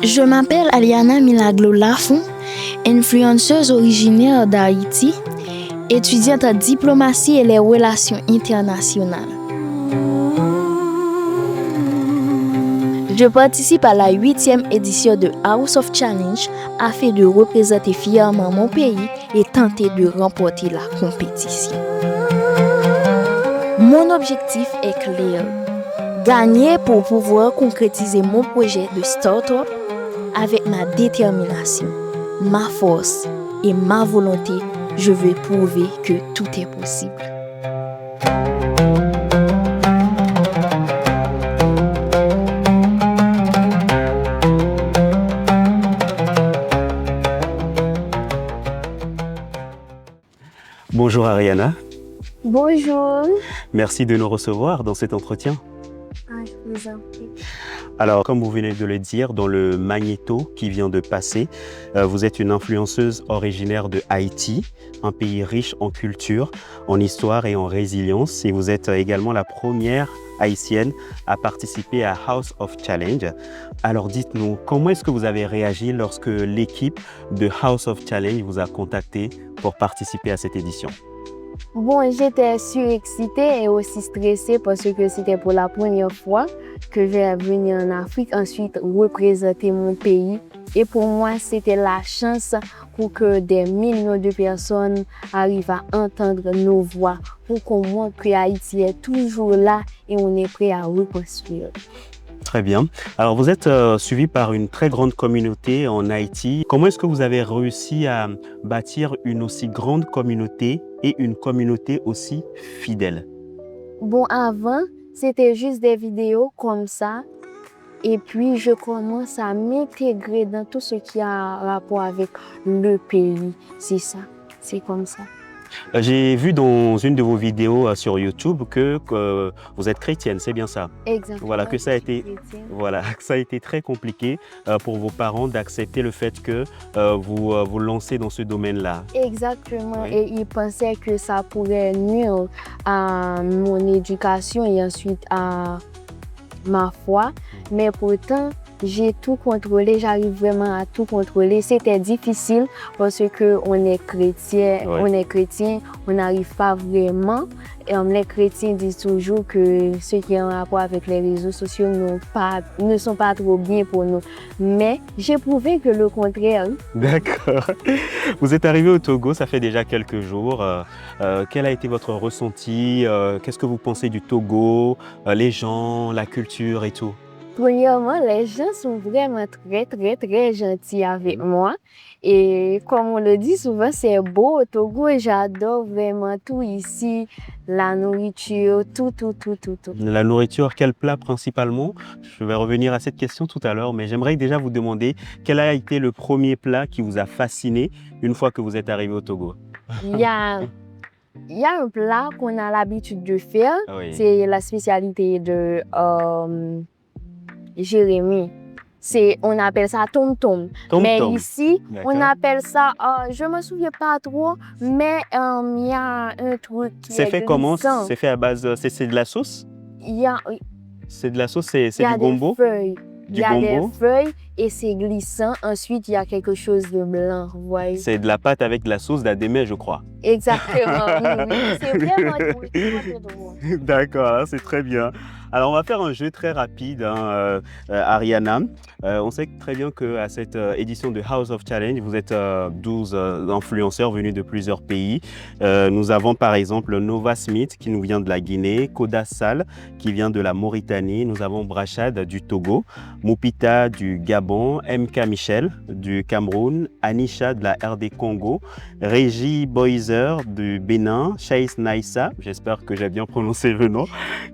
Je m'appelle Aliana Milaglo Lafont, influenceuse originaire d'Haïti, étudiante en diplomatie et les relations internationales. Je participe à la 8e édition de House of Challenge afin de représenter fièrement mon pays et tenter de remporter la compétition. Mon objectif est clair, gagner pour pouvoir concrétiser mon projet de start-up avec ma détermination, ma force et ma volonté. Je veux prouver que tout est possible. Bonjour Ariana. Bonjour. Merci de nous recevoir dans cet entretien. Je vous en prie. Alors, comme vous venez de le dire, dans le magnéto qui vient de passer, vous êtes une influenceuse originaire de Haïti, un pays riche en culture, en histoire et en résilience. Et vous êtes également la première haïtienne à participer à House of Challenge. Alors dites-nous, comment est-ce que vous avez réagi lorsque l'équipe de House of Challenge vous a contacté pour participer à cette édition? Bon, j'étais surexcitée et aussi stressée parce que c'était pour la première fois que je vais venir en Afrique, ensuite représenter mon pays. Et pour moi, c'était la chance pour que des millions de personnes arrivent à entendre nos voix, pour qu'on montre que Haïti est toujours là et on est prêt à reconstruire. Très bien. Alors, vous êtes suivi par une très grande communauté en Haïti. Comment est-ce que vous avez réussi à bâtir une aussi grande communauté et une communauté aussi fidèle? Bon, avant, c'était juste des vidéos comme ça. Et puis, je commence à m'intégrer dans tout ce qui a rapport avec le pays. C'est ça, c'est comme ça. J'ai vu dans une de vos vidéos sur YouTube que vous êtes chrétienne, c'est bien ça? Exactement. Voilà, que ça a été très compliqué pour vos parents d'accepter le fait que vous vous lancez dans ce domaine-là. Exactement. Oui. Et ils pensaient que ça pourrait nuire à mon éducation et ensuite à ma foi. Mais pourtant, j'ai tout contrôlé, j'arrive vraiment à tout contrôler. C'était difficile parce qu'on est chrétien, on n'arrive pas vraiment. Et les chrétiens disent toujours que ceux qui ont rapport avec les réseaux sociaux ne sont pas trop bien pour nous. Mais j'ai prouvé que le contraire. D'accord. Vous êtes arrivé au Togo, ça fait déjà quelques jours. Quel a été votre ressenti? Qu'est-ce que vous pensez du Togo, les gens, la culture et tout? Premièrement, les gens sont vraiment très gentils avec moi. Et comme on le dit souvent, c'est beau au Togo et j'adore vraiment tout ici. La nourriture, tout. La nourriture, quel plat principalement? Je vais revenir à cette question tout à l'heure, mais j'aimerais déjà vous demander quel a été le premier plat qui vous a fasciné une fois que vous êtes arrivé au Togo? Il y a un plat qu'on a l'habitude de faire. Oui. C'est la spécialité de Jérémy. On appelle ça tom-tom. Mais ici, on appelle ça, je ne me souviens pas trop, mais il y a un truc qui est fait comment? glissant. C'est fait à base, c'est de la sauce? C'est de la sauce, c'est du gombo? Il y a des feuilles et c'est glissant. Ensuite, il y a quelque chose de blanc. Voyez. C'est de la pâte avec de la sauce d'adémé, je crois. Exactement. Oui. C'est vraiment drôle. D'accord, c'est très bien. Alors, on va faire un jeu très rapide, Ariana. On sait très bien qu'à cette édition de House of Challenge, vous êtes 12 influenceurs venus de plusieurs pays. Nous avons par exemple Nova Smith qui nous vient de la Guinée, Koda Sal qui vient de la Mauritanie, nous avons Brachad du Togo, Moupita du Gabon, MK Michel du Cameroun, Anisha de la RD Congo, Régie Boiser du Bénin, Chase Naïssa, j'espère que j'ai bien prononcé le nom,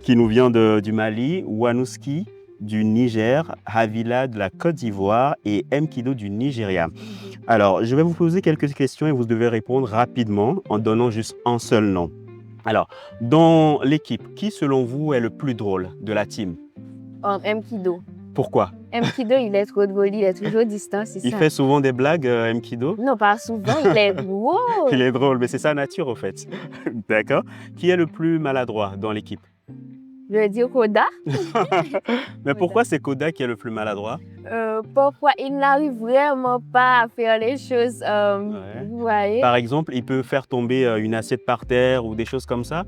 qui nous vient du Mali, Wanouski du Niger, Havila de la Côte d'Ivoire et Mkido du Nigeria. Alors, je vais vous poser quelques questions et vous devez répondre rapidement en donnant juste un seul nom. Alors, dans l'équipe, qui selon vous est le plus drôle de la team? Mkido. Pourquoi? Mkido, il est trop drôle, il est toujours distant, c'est ça. Il fait souvent des blagues, Mkido? Non, pas souvent, il est drôle. Il est drôle, mais c'est sa nature, au fait. D'accord. Qui est le plus maladroit dans l'équipe? Je vais dire Koda. Mais pourquoi c'est Koda qui est le plus maladroit? Parfois, il n'arrive vraiment pas à faire les choses. Ouais. Vous voyez? Par exemple, il peut faire tomber une assiette par terre ou des choses comme ça?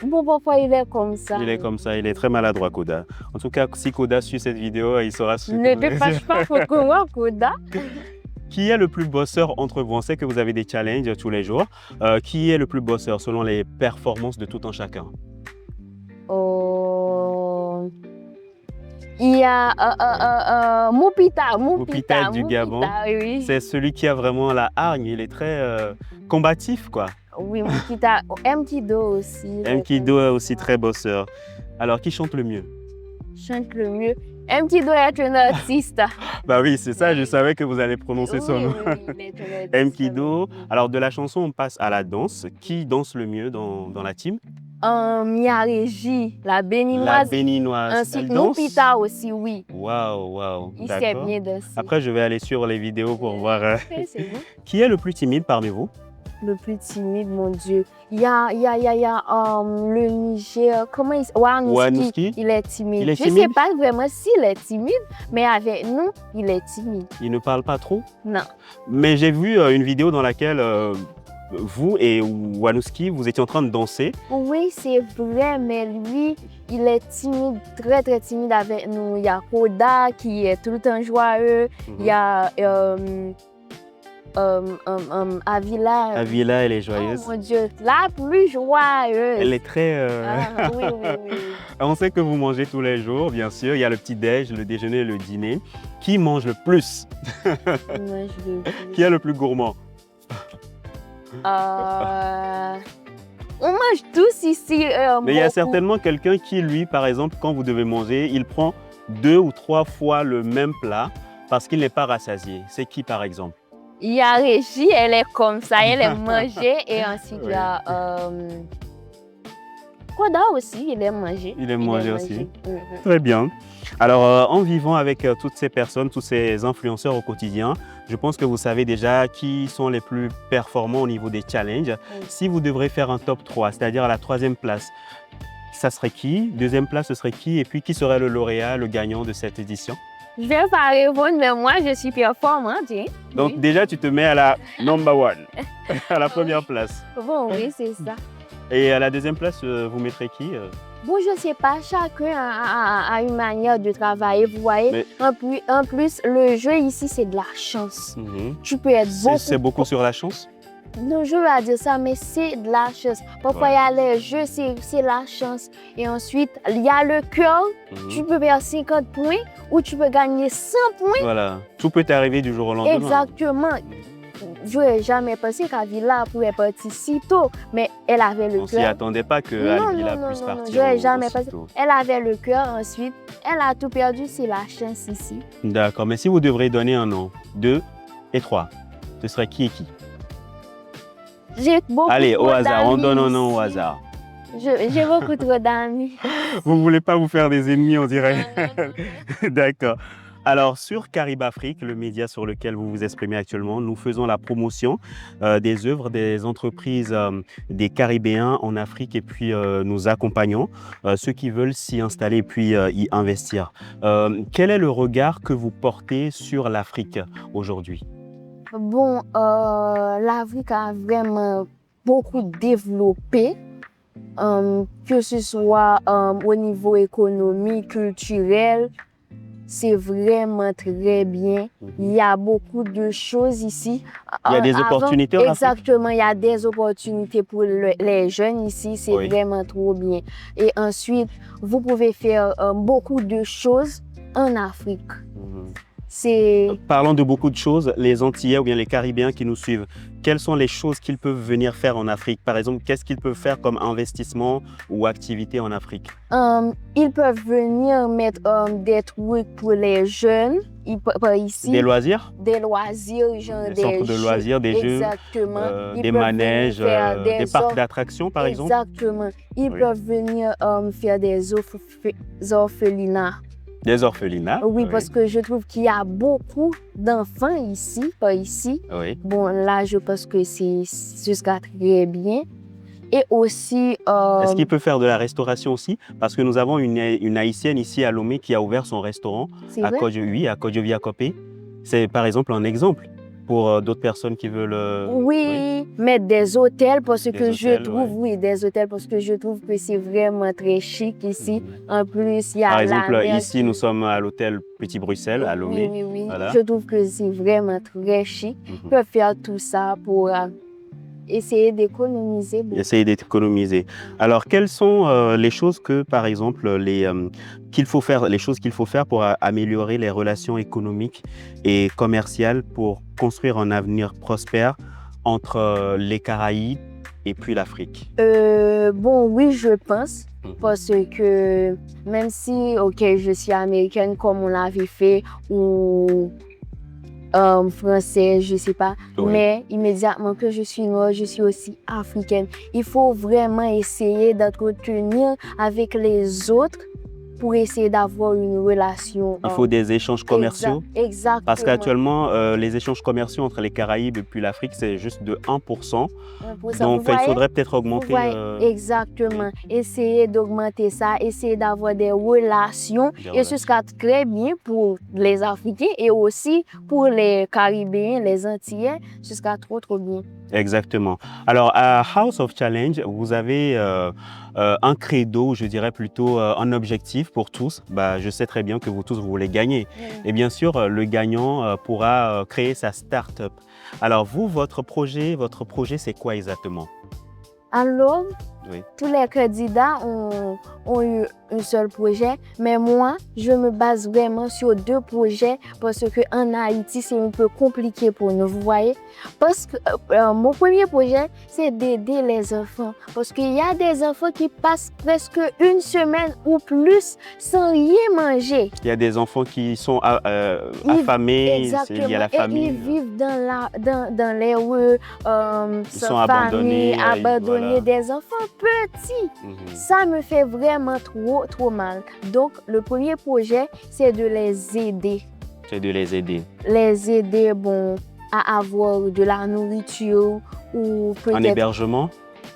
Bon, parfois, il est comme ça. Il est comme ça, il est très maladroit, Koda. En tout cas, si Koda suit cette vidéo, il saura ce Ne que te fâche pas contre moi, Koda. Qui est le plus bosseur entre vous? On sait que vous avez des challenges tous les jours. Qui est le plus bosseur selon les performances de tout un chacun? Oh. Il y a Moupita du Gabon. Oui. C'est celui qui a vraiment la hargne, il est très combatif, quoi. Oui, Moupita. Mkido aussi. Mkido est aussi très bosseur. Alors, qui chante le mieux? Chante le mieux. Mkido est un artiste. Bah oui, c'est ça, je savais que vous allez prononcer son nom. Oui, il est un artiste. Mkido. Alors, de la chanson, on passe à la danse. Qui danse le mieux dans la team? Mia Régie, la béninoise. La béninoise. Ainsi Elle que danse? Moupita aussi, oui. Waouh, Il sait d'accord. bien danser. Après, je vais aller sur les vidéos pour voir. C'est bon. Qui est le plus timide parmi vous? Le plus timide, mon Dieu. Il y a le Niger, comment il s'appelle? Wanouski. Il est timide. Il est Je ne sais timide? pas vraiment s'il est timide, mais avec nous, il est timide. Il ne parle pas trop? Non. Mais j'ai vu une vidéo dans laquelle vous et Wanouski, vous étiez en train de danser. Oui, c'est vrai, mais lui, il est timide, très très timide avec nous. Il y a Koda qui est tout le temps joyeux. Il y a Avila. Avila, elle est joyeuse. Oh mon Dieu, la plus joyeuse. Elle est très... Oui, oui, oui. On sait que vous mangez tous les jours, bien sûr. Il y a le petit-déj, le déjeuner et le dîner. Qui mange le plus? Moi, je le dis. Qui est le plus gourmand? On mange tous ici. Mais il y a beaucoup. certainement quelqu'un qui, lui, par exemple, quand vous devez manger, il prend 2 ou 3 fois le même plat parce qu'il n'est pas rassasié. C'est qui, par exemple? Il y a Régie, elle est comme ça, elle est mangée. Et ensuite, il y a Koda aussi, il est mangé. Il est mangé aussi. Mhm. Très bien. Alors, en vivant avec toutes ces personnes, tous ces influenceurs au quotidien, je pense que vous savez déjà qui sont les plus performants au niveau des challenges. Oui. Si vous devrez faire un top 3, c'est-à-dire à la 3e place, ça serait qui? 2e place, ce serait qui? Et puis, qui serait le lauréat, le gagnant de cette édition? Je vais pas répondre, mais moi, je suis performante. Hein? Donc, Oui. déjà, tu te mets à la number 1, à la 1re place. Bon, oui, c'est ça. Et à la 2e place, vous mettrez qui? Bon, je ne sais pas, chacun a une manière de travailler, vous voyez. Mais- En plus, le jeu ici, c'est de la chance. Mhm. Tu peux être beaucoup... C'est beaucoup sur la chance? Non, je vais dire ça, mais c'est de la chance. Parfois, il y a les jeux, c'est la chance. Et ensuite, il y a le cœur. Mhm. Tu peux perdre 50 points ou tu peux gagner 100 points. Voilà. Tout peut arriver du jour au lendemain. Exactement. Je n'aurais jamais pensé qu'Avila pouvait partir si tôt, mais elle avait le On s'y cœur. attendait pas que Non, Avila non, puisse non, non, partir. je n'aurais jamais aussitôt. pensé. Elle avait le cœur ensuite. Elle a tout perdu, c'est la chance ici. D'accord, mais si vous devrez donner un nom, 2 et 3, ce serait qui et qui? J'ai beaucoup Allez, au trop hasard, on d'amis donne un nom au ici. hasard. J'ai beaucoup trop d'amis. Vous ne voulez pas vous faire des ennemis, on dirait. D'accord. Alors, sur Caribe Afrique, le média sur lequel vous vous exprimez actuellement, nous faisons la promotion des œuvres des entreprises des Caribéens en Afrique et puis nous accompagnons ceux qui veulent s'y installer et puis y investir. Quel est le regard que vous portez sur l'Afrique aujourd'hui? Bon, l'Afrique a vraiment beaucoup développé, que ce soit au niveau économique, culturel. C'est vraiment très bien. Il y a beaucoup de choses ici. Il y a des opportunités en Afrique? Exactement, il y a des opportunités pour les jeunes ici. C'est Oui. vraiment trop bien. Et ensuite, vous pouvez faire beaucoup de choses en Afrique. C'est... Parlons de beaucoup de choses, les Antillais ou bien les Caribéens qui nous suivent, quelles sont les choses qu'ils peuvent venir faire en Afrique? Par exemple, qu'est-ce qu'ils peuvent faire comme investissement ou activité en Afrique? Ils peuvent venir mettre des trucs pour les jeunes ici. Des loisirs? Des loisirs, genre Des des centres de jeux. loisirs, des jeux, Exactement. Ils des peuvent manèges, venir faire des parcs offres. d'attractions par exemple? Exactement. Ils Oui. peuvent venir faire des orphelinats. Des orphelinats? Oui, parce que je trouve qu'il y a beaucoup d'enfants ici, pas ici. Oui. Bon, là, je pense que ce sera très bien. Et aussi, Est-ce qu'il peut faire de la restauration aussi? Parce que nous avons une Haïtienne ici à Lomé qui a ouvert son restaurant c'est à vrai? Oui, à Kodjovia Kopé. C'est par exemple un exemple pour d'autres personnes qui veulent... Oui, Oui, mais des hôtels parce des que je hôtels, trouve, ouais. oui, des hôtels parce que je trouve que c'est vraiment très chic ici. Mhm. En plus, il y Par a exemple, la mer ici, nous sommes à l'hôtel Petit Bruxelles à Oui, Lomé. oui, oui. Voilà. Je trouve que c'est vraiment très chic. Mhm. Ils peuvent faire tout ça pour essayer d'économiser beaucoup. Essayer d'économiser. Alors, quelles sont les choses que, par exemple, les choses qu'il faut faire pour améliorer les relations économiques et commerciales pour construire un avenir prospère entre les Caraïbes et puis l'Afrique? Bon, oui, je pense. Mhm. Parce que même si, ok, je suis américaine comme on l'avait fait, ou français, je sais pas, Oui. mais immédiatement que je suis noire, je suis aussi africaine. Il faut vraiment essayer d'entretenir avec les autres pour essayer d'avoir une relation. Il faut des échanges commerciaux. Exactement. Parce qu'actuellement, les échanges commerciaux entre les Caraïbes et puis l'Afrique, c'est juste de 1%. Donc, il faudrait peut-être augmenter. Exactement. Essayer d'augmenter ça, essayer d'avoir des relations. Et ce sera très bien pour les Africains et aussi pour les Caribéens, les Antillais. Ce sera trop bien. Exactement. Alors, à House of Challenge, vous avez un credo, je dirais plutôt un objectif pour tous. Bah, je sais très bien que vous tous, vous voulez gagner. Et bien sûr, le gagnant pourra créer sa start-up. Alors, vous, votre projet, c'est quoi exactement? Alors, Oui. tous les candidats ont eu un seul projet, mais moi, je me base vraiment sur 2 projets parce qu'en Haïti, c'est un peu compliqué pour nous, vous voyez. Parce que mon premier projet, c'est d'aider les enfants. Parce qu'il y a des enfants qui passent presque une semaine ou plus sans rien manger. Il y a des enfants qui sont affamés, c'est lié à la famille. Et ils vivent dans les rues, sans abandonnés, famille, abandonnés, voilà. Des enfants petits. Ça me fait vraiment trop mal. Donc, le premier projet, c'est de les aider. C'est de les aider. Les aider, bon, à avoir de la nourriture ou peut-être... Un hébergement?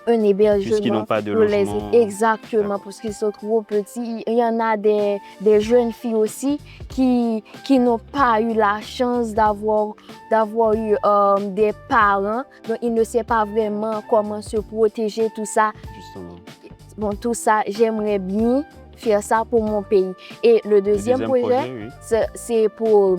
Un hébergement. Puisqu'ils n'ont pas de logement. Exactement, parce qu'ils sont trop petits. Il y en a des jeunes filles aussi qui n'ont pas eu la chance d'avoir eu des parents. Donc, ils ne savent pas vraiment comment se protéger, tout ça. Justement. Bon, tout ça, j'aimerais bien faire ça pour mon pays. Et le deuxième projet, oui, c'est pour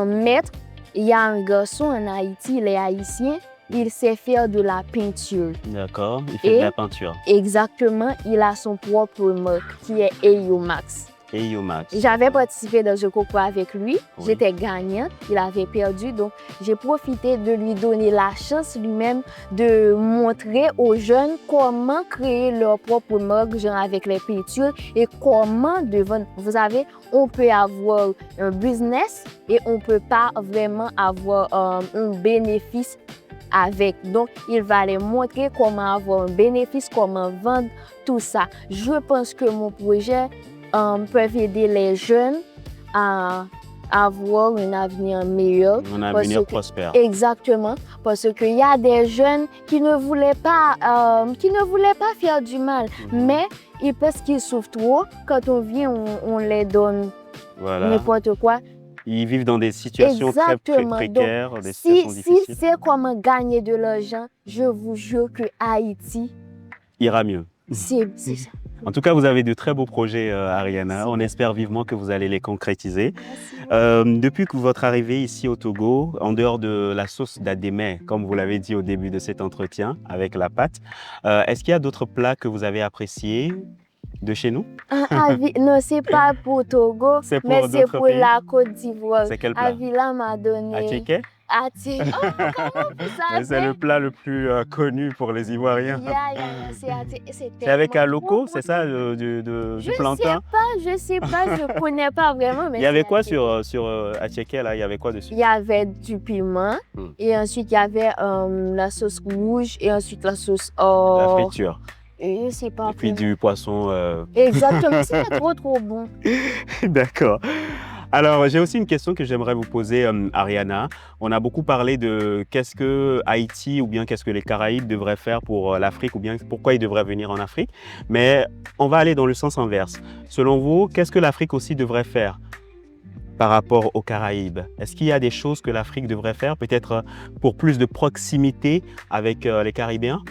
mettre... Il y a un garçon en Haïti, il est haïtien. Il sait faire de la peinture. D'accord, il fait de la peinture. Exactement, il a son propre marque qui est EUMAX. EUMAX. J'avais participé dans un concours avec lui, oui. J'étais gagnante, il avait perdu, donc j'ai profité de lui donner la chance lui-même de montrer aux jeunes comment créer leur propre marque, genre avec les peintures et comment devant. Vous savez, on peut avoir un business et on ne peut pas vraiment avoir un bénéfice avec. Donc, il va les montrer comment avoir un bénéfice, comment vendre, tout ça. Je pense que mon projet peut aider les jeunes à avoir un avenir meilleur. Un avenir prospère. Exactement. Parce qu'il y a des jeunes qui ne voulaient pas faire du mal. Mais ils pensent qu'ils souffrent trop. Quand on vient, on les donne n'importe quoi. Ils vivent dans des situations très précaires, donc, des situations difficiles. Si c'est comment gagner de l'argent, je vous jure que Haïti ira mieux. C'est ça. En tout cas, vous avez de très beaux projets, Ariana. Merci. On espère vivement que vous allez les concrétiser. Depuis que votre arrivée ici au Togo, en dehors de la sauce d'Adémé, comme vous l'avez dit au début de cet entretien avec la pâte, est-ce qu'il y a d'autres plats que vous avez appréciés de chez nous? Non, c'est pas pour Togo, mais c'est pour pays? la Côte d'Ivoire. C'est quel plat? Avila m'a donné. Attiéké? C'est le plat le plus connu pour les Ivoiriens. C'est avec un loco, c'est ça, du plantain? Je sais pas, je connais pas vraiment. Mais il y avait quoi sur Attiéké là? Il y avait quoi dessus? Il y avait du piment et ensuite il y avait la sauce rouge et ensuite la sauce la friture. Je sais pas. Et puis du poisson. Exactement, c'est trop bon. D'accord. Alors, j'ai aussi une question que j'aimerais vous poser, Ariana. On a beaucoup parlé de qu'est-ce que Haïti ou bien qu'est-ce que les Caraïbes devraient faire pour l'Afrique ou bien pourquoi ils devraient venir en Afrique. Mais on va aller dans le sens inverse. Selon vous, qu'est-ce que l'Afrique aussi devrait faire par rapport aux Caraïbes? Est-ce qu'il y a des choses que l'Afrique devrait faire, peut-être pour plus de proximité avec les Caribéens?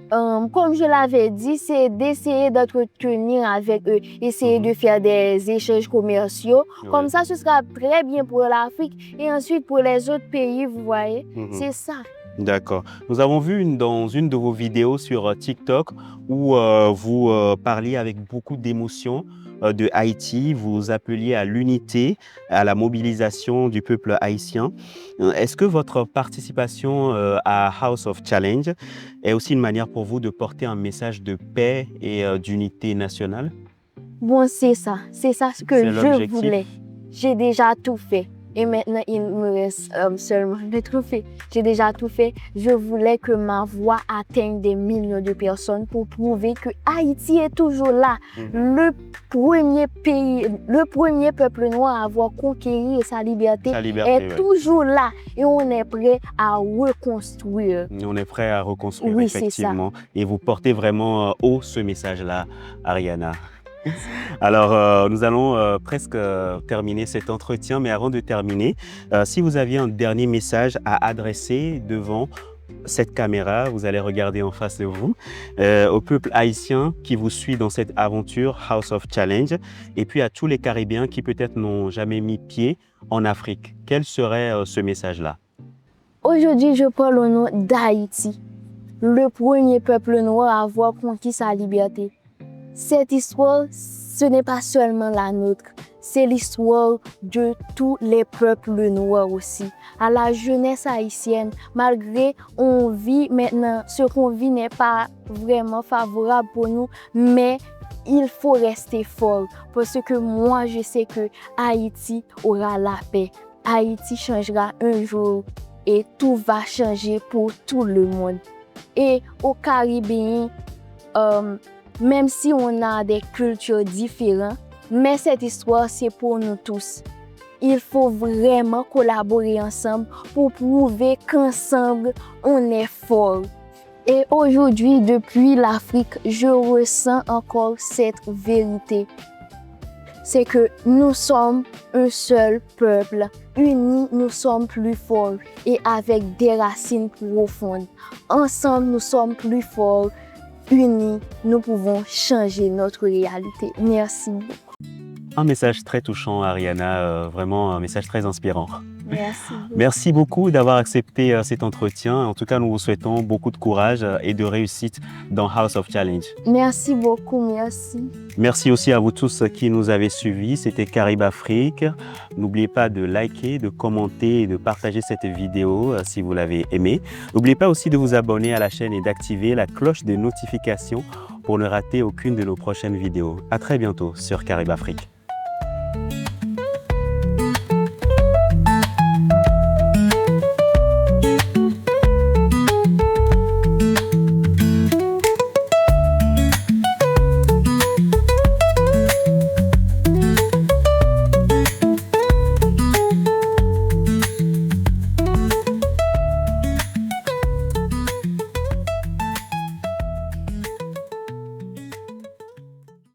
Comme je l'avais dit, c'est d'essayer d'entretenir avec eux, essayer de faire des échanges commerciaux. Ouais. Comme ça, ce sera très bien pour l'Afrique et ensuite pour les autres pays, vous voyez. C'est ça. D'accord. Nous avons vu dans une de vos vidéos sur TikTok où vous parliez avec beaucoup d'émotion de Haïti, vous appeliez à l'unité, à la mobilisation du peuple haïtien. Est-ce que votre participation à House of Challenge est aussi une manière pour vous de porter un message de paix et d'unité nationale? Bon, c'est ça ce que C'est je l'objectif. voulais. J'ai déjà tout fait. Et maintenant, il me reste seulement le trophée. J'ai déjà tout fait. Je voulais que ma voix atteigne des millions de personnes pour prouver que Haïti est toujours là. Le premier pays, le premier peuple noir à avoir conquéri sa liberté, est toujours là. Et on est prêt à reconstruire. On est prêt à reconstruire, oui, effectivement. Et vous portez vraiment haut ce message-là, Ariana. Alors, nous allons presque terminer cet entretien, mais avant de terminer, si vous aviez un dernier message à adresser devant cette caméra, vous allez regarder en face de vous, au peuple haïtien qui vous suit dans cette aventure House of Challenge, et puis à tous les Caribéens qui peut-être n'ont jamais mis pied en Afrique, quel serait ce message-là? Aujourd'hui, je parle au nom d'Haïti, le premier peuple noir à avoir conquis sa liberté. Cette histoire, ce n'est pas seulement la nôtre, c'est l'histoire de tous les peuples noirs aussi. À la jeunesse haïtienne, malgré on vit maintenant, ce qu'on vit n'est pas vraiment favorable pour nous, mais il faut rester fort parce que moi, je sais que Haïti aura la paix. Haïti changera un jour et tout va changer pour tout le monde. Et aux Caribéens, même si on a des cultures différentes, mais cette histoire, c'est pour nous tous. Il faut vraiment collaborer ensemble pour prouver qu'ensemble, on est fort. Et aujourd'hui, depuis l'Afrique, je ressens encore cette vérité. C'est que nous sommes un seul peuple. Unis, nous sommes plus forts et avec des racines profondes. Ensemble, nous sommes plus forts. Unis, nous pouvons changer notre réalité. Merci beaucoup. Un message très touchant, Ariana, vraiment un message très inspirant. Merci beaucoup. Merci beaucoup d'avoir accepté cet entretien. En tout cas, nous vous souhaitons beaucoup de courage et de réussite dans House of Challenge. Merci beaucoup, merci. Merci aussi à vous tous qui nous avez suivis. C'était Caraïbes Afrique. N'oubliez pas de liker, de commenter et de partager cette vidéo si vous l'avez aimée. N'oubliez pas aussi de vous abonner à la chaîne et d'activer la cloche de notification pour ne rater aucune de nos prochaines vidéos. À très bientôt sur Caraïbes Afrique.